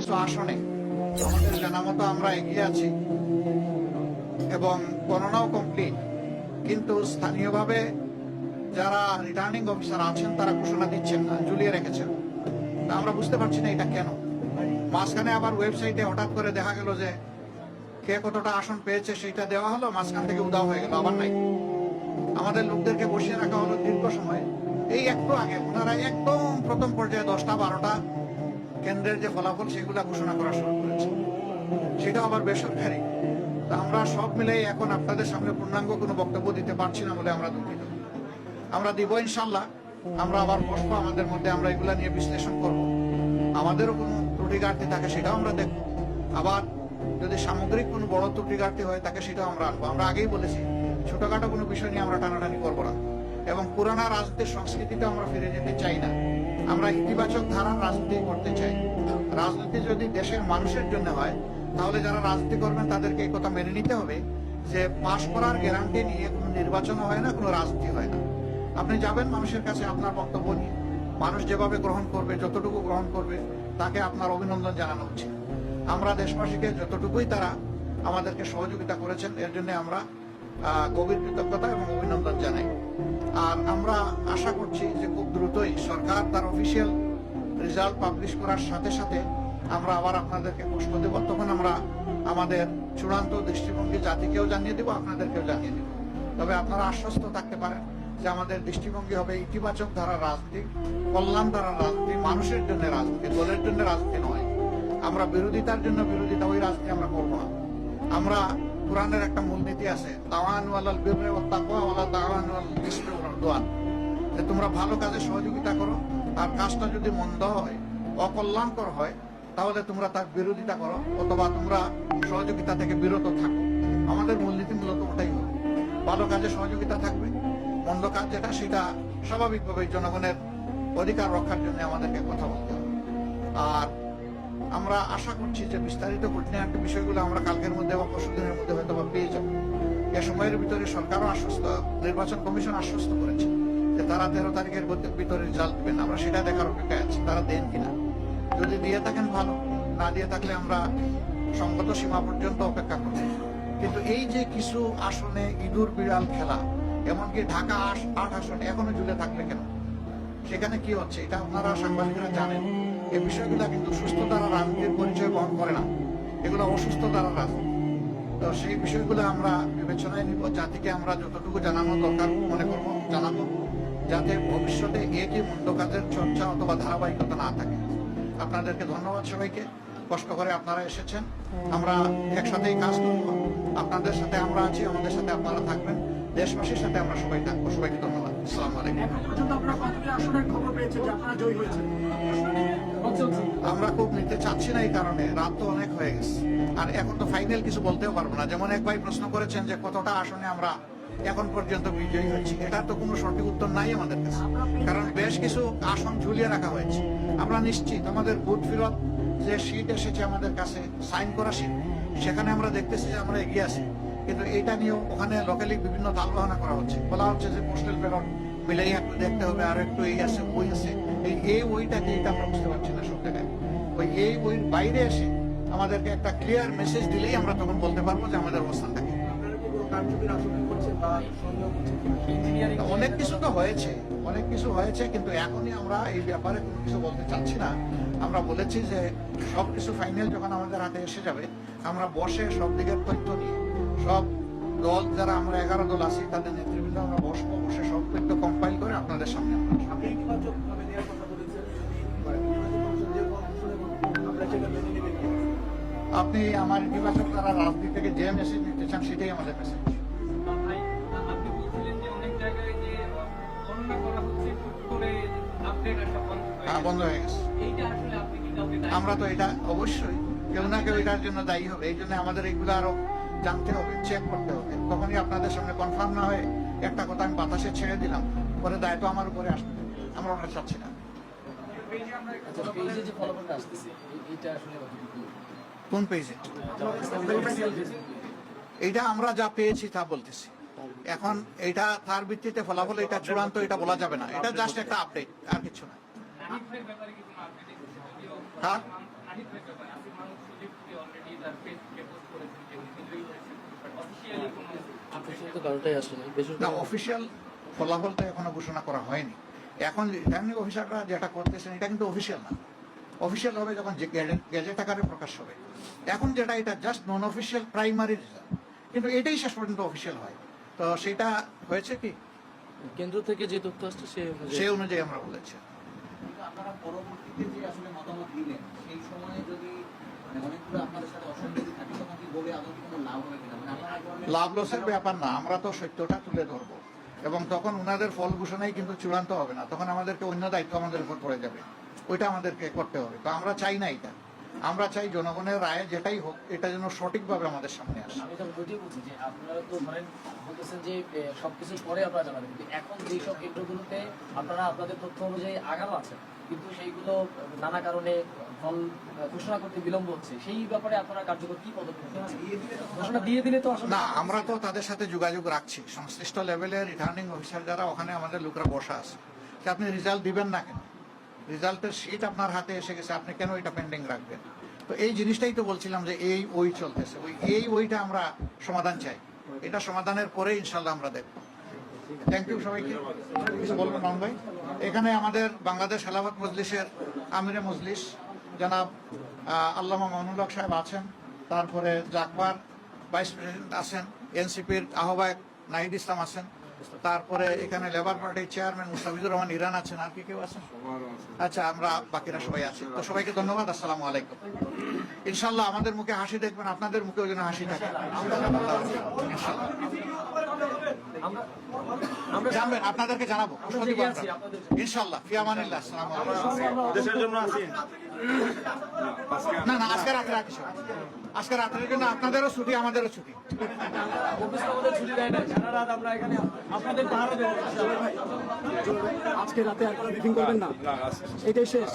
কিছু আসনে আমাদের জানা মতো আমরা এগিয়ে আছি এবং গণনাও কমপ্লিট, কিন্তু স্থানীয়ভাবে যারা রিটার্নিং অফিসার আছেন তারা ঘোষণা দিচ্ছেন না, ঝুলিয়ে রেখেছেন। তা আমরা বুঝতে পারছি না এটা কেন। মাঝখানে আবার ওয়েবসাইটে হঠাৎ করে দেখা গেল যে কে কতটা আসন পেয়েছে সেটা দেওয়া হলো, মাঝখান থেকে উদাও হয়ে গেল, আবার নাই। আমাদের লোকদেরকে বসিয়ে রাখা হলো দীর্ঘ সময়। এই একটু আগে ওনারা একদম প্রথম পর্যায়ে 10টা 12টা কেন্দ্রের যে ফলাফল সেগুলা ঘোষণা করা শুরু করেছে, সেটা আবার বেসরকারি। তা আমরা সব মিলেই এখন আপনাদের সামনে পূর্ণাঙ্গ কোনো বক্তব্য দিতে পারছি না বলে আমরা দুঃখিত। আমরা দিব ইনশাল্লাহ, আমরা আবার বসবো, আমাদের মধ্যে আমরা এগুলা নিয়ে বিশ্লেষণ করব। আমাদেরও কোনো ত্রুটি ঘাটতি থাকে সেটাও আমরা দেখবো, আবার যদি সামগ্রিক কোনো বড় ত্রুটি ঘাটতি হয় তাকে সেটাও আমরা আনবো। আমরা আগেই বলেছি ছোটখাটো কোনো বিষয় নিয়ে আমরা টানাটানি করবো না, এবং পুরানা রাজনীতির সংস্কৃতিতে আমরা ফিরে যেতে চাই না। আমরা ইতিবাচক ধারার রাজনীতি করতে চাই। রাজনীতি যদি দেশের মানুষের জন্য হয় তাহলে যারা রাজনীতি করবেন তাদেরকে এই কথা মেনে নিতে হবে যে পাশ করার গ্যারান্টি নিয়ে কোনো নির্বাচন হয় না, কোনো রাজনীতি হয় না। আপনি যাবেন মানুষের কাছে আপনার বক্তব্য নিয়ে, মানুষ যেভাবে গ্রহণ করবে, যতটুকু গ্রহণ করবে তাকে আপনার অভিনন্দন জানানো উচিত। আমরা দেশবাসীকে যতটুকুই তারা আমাদেরকে সহযোগিতা করেছেন এর জন্য আমরা গভীর কৃতজ্ঞতা এবং অভিনন্দন জানাই। আর আমরা আশা করছি যে খুব দ্রুতই সরকার তার অফিসিয়াল রেজাল্ট পাবলিশ করার সাথে সাথে আমরা আবার আপনাদেরকে প্রশ্ন দেব। তখন আমরা আমাদের চূড়ান্ত দৃষ্টিভঙ্গি জাতিকেও জানিয়ে দেব, আপনাদেরকেও জানিয়ে দেব। তবে আপনারা আশ্বস্ত থাকতে পারেন যে আমাদের দৃষ্টিভঙ্গি হবে ইতিবাচক ধারার রাজনীতি, কল্যাণ ধারার রাজনীতি, মানুষের জন্য রাজনীতি, দলের জন্য রাজনীতি নয়। আমরা বিরোধিতার জন্য বিরোধিতা, ওই রাজনীতি আমরা করবো না। আমরা কোরআনের একটা মূলনীতি আছে, তাওয়ানু আলাল বিররি ওয়াত তাকওয়া ওয়ালা তাওয়ানু আলাল ইসমি ওয়াল উদওয়ান, যে তোমরা ভালো কাজে সহযোগিতা করো, আর কাজটা যদি মন্দ হয়, অকল্যাণকর হয়, তাহলে তোমরা তার বিরোধিতা করো অথবা তোমরা সহযোগিতা থেকে বিরত থাকো। আমাদের মূলনীতি মূলত ওটাই হলো, ভালো কাজে সহযোগিতা থাকবে, মন্দ কাজ যেটা সেটা স্বাভাবিকভাবে জনগণের অধিকার রক্ষার জন্য আমাদেরকে কথা বলতে হবে। আর আমরা আশা করছি যে বিস্তারিত খুঁটিনাটি বিষয়গুলো আমরা কালকের মধ্যে বা পরশু দিনের মধ্যে হয়তো পেয়ে যাব। এ সময়ের ভিতরে সরকারও আশ্বস্ত, নির্বাচন কমিশন আশ্বস্ত করেছে যে তারা 13 তারিখের ভিতরে রেজাল্ট দেবেন। আমরা সেটা দেখার অপেক্ষায় আছি, তারা দেন কিনা। যদি দিয়ে থাকেন ভালো, না দিয়ে থাকলে আমরা সঙ্গত সীমা পর্যন্ত অপেক্ষা করব। কিন্তু এই যে কিছু আসনে ইঁদুর বিড়াল খেলা, এমনকি ঢাকা 8 আসনে এখনো ঝুলে থাকলে কেন, সেখানে কি হচ্ছে এটা আপনারা সাংবাদিকরা জানেন। এই বিষয়গুলো কিন্তু সুস্থ ধারা রাজনীতির পরিচয় বহন করে না, এগুলো অসুস্থ ধারা রাজনীতি। তো সেই বিষয়গুলো আমরা বিবেচনায় নিব, জাতিকে আমরা যতটুকু জানানো দরকার মনে করবো জানাবো, যাতে ভবিষ্যতে একই মন্দ কাজের চর্চা অথবা ধারাবাহিকতা না থাকে। আপনাদেরকে ধন্যবাদ সবাইকে, কষ্ট করে আপনারা এসেছেন। আমরা একসাথেই কাজ করব, আপনাদের সাথে আমরা আছি, আমাদের সাথে আপনারা থাকবেন, দেশবাসীর সাথে আমরা সবাই থাকবো। সবাইকে ধন্যবাদ। আসসালামু আলাইকুম। আমরা খুব নিতে চাচ্ছি না, এই কারণে রাত তো অনেক হয়ে গেছে, আর এখন তো ফাইনাল কিছু বলতেও পারবো না। যেমন এক ভাই প্রশ্ন করেছেন যে কতটা আসনে আমরা এখন পর্যন্ত বিজয়ী হয়েছি, এটার তো কোনো সঠিক উত্তর নাই আমাদের কাছে, কারণ বেশ কিছু আসন ঝুলিয়ে রাখা হয়েছে। আমরা নিশ্চিত আমাদের বুথ ফেরত যে সিট এসেছে আমাদের কাছে, সাইন করা সিট, সেখানে আমরা দেখতেছি যে আমরা এগিয়ে আছি। কিন্তু এটা নিয়েও ওখানে লোকালি বিভিন্ন তালবাহানা করা হচ্ছে, বলা হচ্ছে যে পোস্টাল ব্যালট মিলাই একটু দেখতে হবে, আর একটু এই আছে ওই আছে, এই ওইটাকে এটা আমরা বুঝতে পারছি না সব জায়গায়। এই ওইর বাইরে এসে আমাদেরকে একটা ক্লিয়ার মেসেজ দিলেই আমরা তখন বলতে পারবো যে আমাদের অবস্থানটাকে। অনেক কিছু তো হয়েছে, অনেক কিছু হয়েছে, কিন্তু এখনই আমরা এই ব্যাপারে কোনো কিছু বলতে চাচ্ছি না। আমরা বলেছি যে সবকিছু ফাইনাল যখন আমাদের হাতে এসে যাবে, আমরা বসে সব দিকের তথ্য নিয়ে, সব দল যারা আমরা 11 দল আছি তাদের নেতৃবৃন্দ আমরা বসবো, বসে সব তথ্য কম্পাইল করে আপনাদের সামনে আপনি আমার ইতিবাচক যারা রাজনীতি থেকে যে মেসেজ দিতে চান সেটাই আমাদের মেসেজ। হ্যাঁ, বন্ধ হয়ে গেছে। আমরা তো এটা অবশ্যই কেউ না কেউ এটার জন্য দায়ী হবে, এই জন্য আমাদের এইগুলো আরো জানতে হবে, চেক করতে হবে। তখনই আপনাদের সামনে কনফার্ম না হয়ে একটা কথা আমি বাতাসে ছেড়ে দিলাম, পরে দায়িত্ব আমার উপরে আসবে, আমরা ওটা চাচ্ছি না। কোন পেজে? এইটা আমরা যা পেয়েছি তা বলতেছি। এখন এটা তার ভিত্তিতে ফলাফল এটা চূড়ান্ত এটা বলা যাবে না, এটা জাস্ট একটা আপডেট, আর কিছু না। হ্যাঁ, তো কারোটাই আসেনি না, বেসরকারি। অফিসিয়াল ফলাফল তো এখনো ঘোষণা করা হয়নি। এখন রিটার্নিং অফিসাররা যেটা করতেছেন এটা কিন্তু অফিসিয়াল না। অফিসিয়াল হবে যখন গেজেট আকারে প্রকাশ হবে। এখন যেটা এটা জাস্ট নন অফিসিয়াল প্রাইমারি রেজাল্ট, কিন্তু এটাই শেষ পর্যন্ত অফিসিয়াল হয়। তো সেটা হয়েছে কি কেন্দ্র থেকে যে তথ্য আসছে সেই অনুযায়ী আমরা বলেছি। কিন্তু আপনারা পরবর্তীতে যে আসলে মতামত দিলেন সেই সময়ে যদি মানে অনেকগুলো আপনাদের সাথে অসঙ্গতি থাকে তখন কি বলে আদৌ কি কোনো লাভ হবে কিনা, মানে আপনারা এক ধরনের- লাভ লসের ব্যাপার না, আমরা তো সত্যটা তুলে ধরবো এবং তখন ওনাদের ফল ঘোষণাই কিন্তু চূড়ান্ত হবে না, তখন আমাদেরকে অন্য দায়িত্ব আমাদের উপর পড়ে যাবে, ওইটা আমাদেরকে করতে হবে। তো আমরা চাই না এটা, আমরা চাই জনগণের রায় যেটাই হোক এটা যেন সঠিকভাবে আমাদের সামনে আসে। আমি তো ওইটাই বলছি যে আপনারা তো ধরেন বলতেছেন যে সবকিছুর পরে আপনারা জানাবেন, কিন্তু এখন যেই সব কেন্দ্রগুলোতে আপনারা আপনাদের তথ্য অনুযায়ী আগানো আছেন কিন্তু সেইগুলো নানা কারণে ফল ঘোষণা করতে বিলম্ব হচ্ছে, সেই ব্যাপারে আপনারা কার্যকর কি পদক্ষেপ নেবেন? ঘোষণা দিয়ে দিলে তো আসলে না, আমরা তো তাদের সাথে যোগাযোগ রাখছি, সংশ্লিষ্ট লেভেলের রিটার্নিং অফিসার যারা ওখানে আমাদের লোকরা বসা আছে, যে আপনি রেজাল্ট দিবেন না কেন, রেজাল্টের শিট আপনার হাতে এসে গেছে, আপনি কেন এটা পেন্ডিং রাখবেন? তো এই জিনিসটাই তো বলছিলাম যে এই ওই চলতেছে, ওইটা আমরা সমাধান চাই, এটা সমাধানের পরে ইনশাল্লাহ আমরা দেখব। থ্যাংক ইউ সবাইকে। কিছু বলবেন নন ভাই? এখানে আমাদের বাংলাদেশ খেলাফত মজলিসের আমিরে মজলিস জনাব আল্লামা মামুনুল হক সাহেব আছেন, তারপরে জাকবার ভাইস প্রেসিডেন্ট আছেন, এনসিপির আহ্বায়ক নাহিদ ইসলাম আছেন, তারপরে এখানে লেবার পার্টির চেয়ারম্যান মুস্তাফিজুর রহমান ইরান আছেন, আর কি কেউ আছেন? আচ্ছা, আমরা বাকিরা সবাই আছি। তো সবাইকে ধন্যবাদ, আসসালামু আলাইকুম। ইনশাল্লাহ আমাদের মুখে হাসি দেখবেন, আপনাদের মুখেও যেন হাসি থাকে ইনশাল্লাহ। আমরা জানবেন, আপনাদেরকে জানাবো আমরা জেগে আছি আপনাদের জন্য। ইনশাল্লাহ। ফি আমানিল্লাহ, আসসালামু আলাইকুম। দেশের জন্য আছি না, আজকে রাত্রে রাখি সবাই। আজকে রাত্রের জন্য আপনাদেরও ছুটি, আমাদেরও ছুটি। অফিস আমাদের ছুটি দেয় না, সারা রাত আমরা এখানে আপনাদের পাহারা দেবো। আজকে রাতে আর কোনো মিটিং করবেন না, না, আছি। এটাই শেষ।